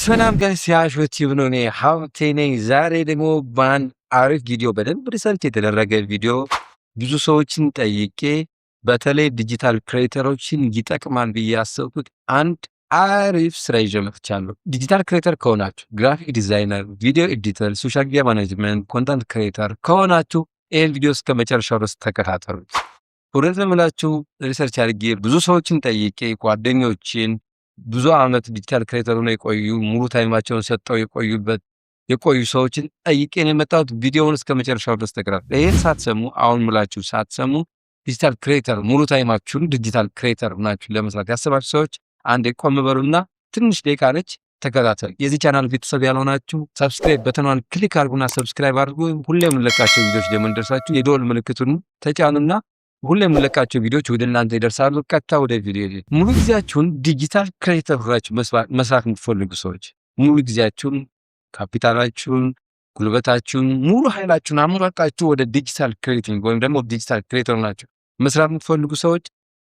ሰላም ጋይስ የአሾት ይብነው ነኝ ሀብቴ ነኝ። ዛሬ ደግሞ በአንድ አሪፍ ቪዲዮ በደንብ ሪሰርች የተደረገ ቪዲዮ ብዙ ሰዎችን ጠይቄ በተለይ ዲጂታል ክሬተሮችን ይጠቅማል ብዬ ያሰብኩት አንድ አሪፍ ስራ ይዤ መጥቻለሁ። ዲጂታል ክሬተር ከሆናችሁ ግራፊክ ዲዛይነር፣ ቪዲዮ ኤዲተር፣ ሶሻል ሚዲያ ማኔጅመንት፣ ኮንተንት ክሬተር ከሆናችሁ ይህን ቪዲዮ እስከ መጨረሻው ድረስ ተከታተሉት። እውነት ለምላችሁ ሪሰርች አድርጌ ብዙ ሰዎችን ጠይቄ ጓደኞችን ብዙ አመት ዲጂታል ክሬተር ሆነው የቆዩ ሙሉ ታይማቸውን ሰጠው የቆዩ ሰዎችን ጠይቄን የመጣሁት ቪዲዮውን እስከ መጨረሻው ድረስ ተከታተሉ። ይሄን ሳትሰሙ አሁን ምላችሁ ሳትሰሙ ዲጂታል ክሬተር ሙሉ ታይማችሁን ዲጂታል ክሬተር ናችሁ ለመስራት ያሰባችሁ ሰዎች አንድ ቆም በሉና ትንሽ ደቂቃ ነች ተከታተሉ። የዚህ ቻናል ቤተሰብ ያልሆናችሁ ሰብስክራይብ በተኗን ክሊክ አድርጉና ሰብስክራይብ አድርጉ። ሁሌም የምንለቃቸው ቪዲዮዎች ደግሞ እንደርሳችሁ የደወል ምልክቱን ተጫኑና ሁሌም የምንለቃቸው ቪዲዮዎች ወደ እናንተ ይደርሳሉ። ቀጥታ ወደ ቪዲዮ ሙሉ ጊዜያችሁን ዲጂታል ክሬተር ሆናችሁ መስራት የምትፈልጉ ሰዎች ሙሉ ጊዜያችሁን ካፒታላችሁን ጉልበታችሁን ሙሉ ኃይላችሁን አሟጣችሁ ወደ ዲጂታል ክሬቲንግ ወይም ደግሞ ዲጂታል ክሬተር ናችሁ መስራት የምትፈልጉ ሰዎች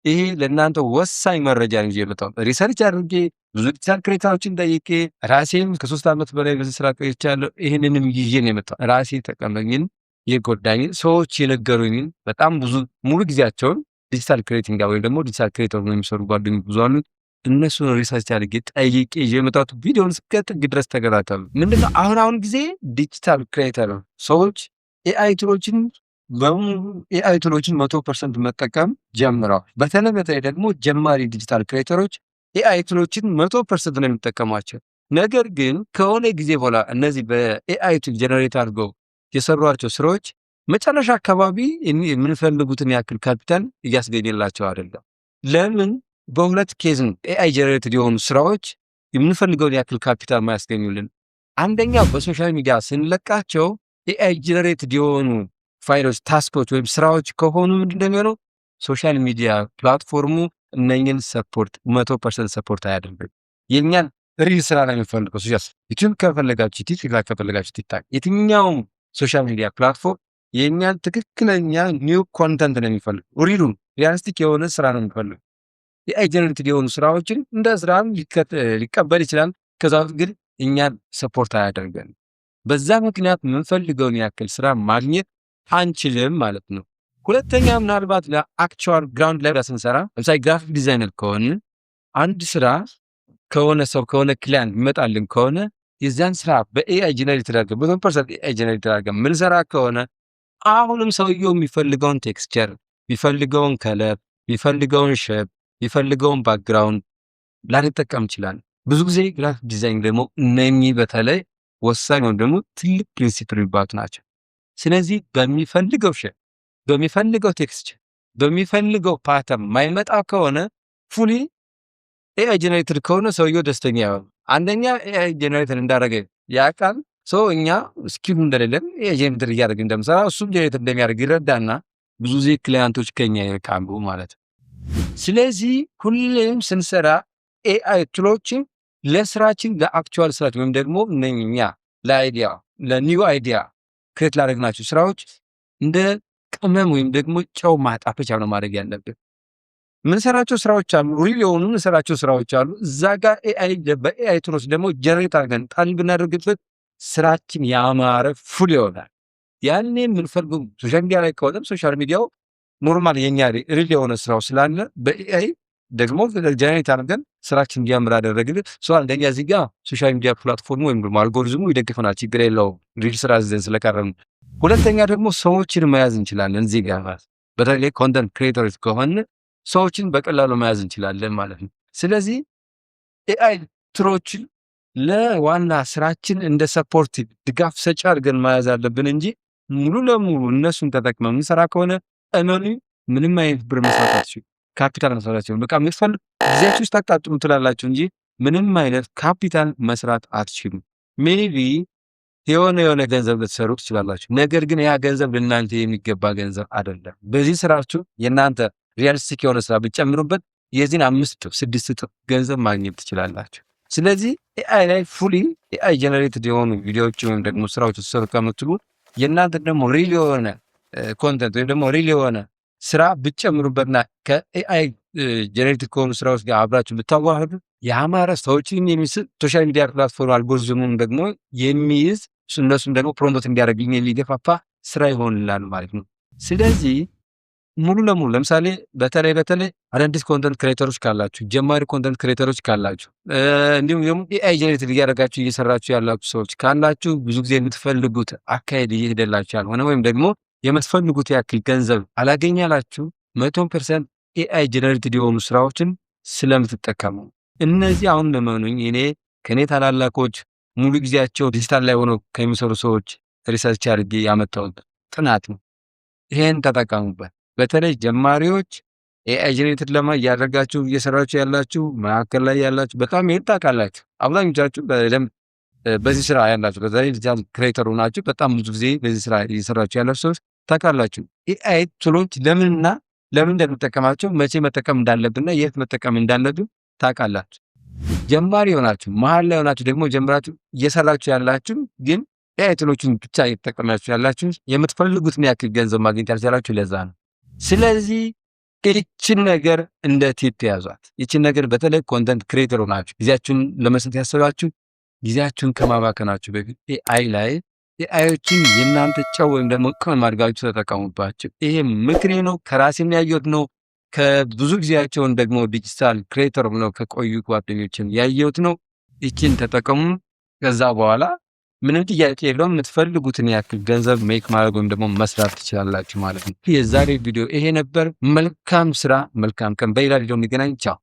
ይሄ ለእናንተ ወሳኝ መረጃ ነው የመጣው። ሪሰርች አድርጌ ብዙ ዲጂታል ክሬተሮችን ጠይቄ ራሴም ከ3 ዓመት በላይ በዚህ ስራ ቆይቻለሁ። ይሄንንም ይዤ ነው የመጣው። ራሴ ተቀመኝን የጎዳኝ ሰዎች የነገሩኝን በጣም ብዙ ሙሉ ጊዜያቸውን ዲጂታል ክሬቲንግ ወይም ደግሞ ዲጂታል ክሬተር ነው የሚሰሩ ጓደኞች ብዙ አሉ። እነሱን ሪሰርች አድርጌ ጠይቄ ይዤ የመጣሁት ቪዲዮውን እስከ ጥግ ድረስ ተከታተሉ። ምንድነው አሁን ጊዜ ዲጂታል ክሬተር ሰዎች ኤአይ ቱሎችን 100% መጠቀም ጀምረዋል። በተለይ ደግሞ ጀማሪ ዲጂታል ክሬተሮች ኤአይ ቱሎችን 100% ነው የሚጠቀሟቸው። ነገር ግን ከሆነ ጊዜ በኋላ እነዚህ በኤአይ ቱል ጀነሬት አድርገው የሰሯቸው ስራዎች መጨረሻ አካባቢ የምንፈልጉትን ያክል ካፒታል እያስገኘላቸው አይደለም። ለምን? በሁለት ኬዝ ነው ኤአይ ጀነሬትድ የሆኑ ስራዎች የምንፈልገውን ያክል ካፒታል ማያስገኙልን። አንደኛው በሶሻል ሚዲያ ስንለቃቸው ኤአይ ጀነሬትድ የሆኑ ፋይሎች፣ ታስኮች ወይም ስራዎች ከሆኑ ምንድነው ሶሻል ሚዲያ ፕላትፎርሙ እነኝን ሰፖርት 100% ሰፖርት አያደርግም። የኛን ሪል ስራ ነው የሚፈልገው። ዩቲዩብ ከፈለጋችሁ ቲክቶክ ከፈለጋችሁ ቲክቶክ የትኛውም ሶሻል ሚዲያ ፕላትፎርም የኛን ትክክለኛ ኒው ኮንተንት ነው የሚፈልግ። ሪሉን ሪያሊስቲክ የሆነ ስራ ነው የሚፈልግ። የኤአይ ጀነሬትድ የሆኑ ስራዎችን እንደ ስራም ሊቀበል ይችላል። ከዛ ግን እኛን ሰፖርት አያደርገን። በዛ ምክንያት የምንፈልገውን ያክል ስራ ማግኘት አንችልም ማለት ነው። ሁለተኛ ምናልባት ለአክቹዋል ግራውንድ ላይ ስንሰራ ለምሳሌ ግራፊክ ዲዛይነር ከሆነ አንድ ስራ ከሆነ ሰው ከሆነ ክላይንት ይመጣልን ከሆነ የዛን ስራ በኤአይ ጀነሬትድ አድርገን 100% ኤአይ ጀነሬትድ አድርገን ምንሰራ ከሆነ አሁንም ሰውየው የሚፈልገውን ቴክስቸር፣ የሚፈልገውን ከለር፣ የሚፈልገውን ሼፕ፣ የሚፈልገውን ባክግራውንድ ላንጠቀም ይችላል። ብዙ ጊዜ ግራፊክ ዲዛይን ደግሞ እነኚህ በተለይ ወሳኝ ወይም ደግሞ ትልቅ ፕሪንሲፕል የሚባሉት ናቸው። ስለዚህ በሚፈልገው ሼፕ፣ በሚፈልገው ቴክስቸር፣ በሚፈልገው ፓተርን ማይመጣ ከሆነ ፉሊ ኤአይ ጀነሬትድ ከሆነ ሰውየው ደስተኛ ያው አንደኛ ኤአይ ጀነሬተር እንዳደረገ ያውቃል። ሰው እኛ ስኪሉ እንደሌለን ኤአይ ጀነሬተር እያደረገ እንደምሰራ እሱም ጀነሬተር እንደሚያደርግ ይረዳና ብዙ ጊዜ ክላይንቶች ከኛ ይርቃሉ ማለት ነው። ስለዚህ ሁሌም ስንሰራ ኤአይ ቱሎችን ለስራችን ለአክቹዋል ስራችን ወይም ደግሞ እኛ ለአይዲያ ለኒው አይዲያ ክሬት ላደረግናቸው ስራዎች እንደ ቅመም ወይም ደግሞ ጨው ማጣፈጫ ነው ማድረግ ያለብን። ምንሰራቸው ስራዎች አሉ፣ ሪል የሆኑ ምንሰራቸው ስራዎች አሉ። እዛ ጋር ኤአይ በኤአይ ቱሎች ደግሞ ጀነሬት አድርገን ጣል ብናደርግበት ስራችን ያማረ ፉል ይሆናል። ያኔ የምንፈልገው ሶሻል ሚዲያ ላይ ከሆነም ሶሻል ሚዲያው ኖርማል የኛ ሪል የሆነ ስራው ስላለ በኤአይ ደግሞ ጀነሬት አድርገን ስራችን እንዲያምር አደረግልን። አንደኛ እዚህ ጋር ሶሻል ሚዲያ ፕላትፎርሙ ወይም ደግሞ አልጎሪዝሙ ይደግፈናል፣ ችግር የለውም ሪል ስራ ዘን ስለቀረን። ሁለተኛ ደግሞ ሰዎችን መያዝ እንችላለን። እዚህ ጋር በተለይ ኮንተንት ክሬተሮች ከሆነ ሰዎችን በቀላሉ መያዝ እንችላለን ማለት ነው። ስለዚህ ኤአይ ቱሎችን ለዋና ስራችን እንደ ሰፖርት ድጋፍ ሰጪ አድርገን መያዝ አለብን እንጂ ሙሉ ለሙሉ እነሱን ተጠቅመን የምንሰራ ከሆነ እመኑ ምንም አይነት ብር መስራት አትችሉም፣ ካፒታል መስራት አትችሉም። በቃ የምትፈልጉ ጊዜያችሁ ውስጥ ታቃጥሉ ትላላችሁ እንጂ ምንም አይነት ካፒታል መስራት አትችሉም። ሜቢ የሆነ ገንዘብ ልትሰሩ ትችላላችሁ። ነገር ግን ያ ገንዘብ ለእናንተ የሚገባ ገንዘብ አይደለም። በዚህ ስራችሁ የእናንተ ሪያሊስቲክ የሆነ ስራ ብትጨምሩበት የዚህን 5-6 እጥፍ ገንዘብ ማግኘት ትችላላችሁ። ስለዚህ ኤአይ ላይ ፉሊ ኤአይ ጀነሬትድ የሆኑ ቪዲዮዎች ወይም ደግሞ ስራዎች ተሰሩ ከምትሉ የእናንተ ደግሞ ሪል የሆነ ኮንተንት ወይም ደግሞ ሪል የሆነ ስራ ብትጨምሩበትና ከኤአይ ጀነሬቲቭ ከሆኑ ስራዎች ጋር አብራችሁ ብታዋህዱ የአማረ ሰዎችን የሚስብ ሶሻል ሚዲያ ፕላትፎርም አልጎሪዝሙን ደግሞ የሚይዝ እነሱም ደግሞ ፕሮሞት እንዲያደርግ የሚገፋፋ ስራ ይሆንላል ማለት ነው። ስለዚህ ሙሉ ለሙሉ ለምሳሌ በተለይ አዳዲስ ኮንተንት ክሬተሮች ካላችሁ፣ ጀማሪ ኮንተንት ክሬተሮች ካላችሁ፣ እንዲሁም ደግሞ ኤአይ ጀነሬትድ እያደረጋችሁ እየሰራችሁ ያላችሁ ሰዎች ካላችሁ ብዙ ጊዜ የምትፈልጉት አካሄድ እየሄደላችሁ ያልሆነ ወይም ደግሞ የምትፈልጉት ያክል ገንዘብ አላገኛላችሁ 100% ኤአይ ጀነሬትድ የሆኑ ስራዎችን ስለምትጠቀሙ እነዚህ አሁን ለመኑኝ እኔ ከኔ ታላላቆች ሙሉ ጊዜያቸው ዲጂታል ላይ ሆነው ከሚሰሩ ሰዎች ሪሰርች አድርጌ ያመጣሁት ጥናት ነው። ይሄን ተጠቀሙበት። በተለይ ጀማሪዎች ኤአይ ጀነሬትድ እያደረጋችሁ እየሰራችሁ ያላችሁ መካከል ላይ ያላችሁ በጣም ይጣቃላችሁ። አብዛኞቻችሁ በዚህ ስራ ያላችሁ በተለይ ዲጂታል ክሬተር ሆናችሁ በጣም ብዙ ጊዜ በዚህ ስራ እየሰራችሁ ያላችሁ ሰዎች ታውቃላችሁ ኤአይ ቱሎች ለምን እንደምጠቀማቸው መቼ መጠቀም እንዳለብንና የት መጠቀም እንዳለብን ታውቃላችሁ። ጀማሪ ሆናችሁ መሀል ላይ ሆናችሁ ደግሞ ጀምራችሁ እየሰራችሁ ያላችሁ ግን ኤአይ ቱሎችን ብቻ እየተጠቀማችሁ ያላችሁ የምትፈልጉትን ያክል ገንዘብ ማግኘት ያልቻላችሁ ለዛ ነው። ስለዚህ ይችን ነገር እንደ ቲፕ ያዟት። ይችን ነገር በተለይ ኮንተንት ክሬተር ሆናችሁ ጊዜያችሁን ለመስጠት ያሰባችሁ ጊዜያችሁን ከማባከናችሁ በፊት ኤአዮችን የእናንተ ጨው ወይም ደግሞ ቅመም አድርጋችሁ ተጠቀሙባቸው። ይሄ ምክሬ ነው፣ ከራሴም ያየሁት ነው። ከብዙ ጊዜያቸውን ደግሞ ዲጂታል ክሬተር ነው ከቆዩ ጓደኞችን ያየሁት ነው። ይችን ተጠቀሙ። ከዛ በኋላ ምንም ጥያቄ የለውም የምትፈልጉትን ያክል ገንዘብ ሜክ ማድረግ ወይም ደግሞ መስራት ትችላላችሁ ማለት ነው። የዛሬ ቪዲዮ ይሄ ነበር። መልካም ስራ፣ መልካም ቀን። በሌላ ቪዲዮ እንገናኝ። ቻው።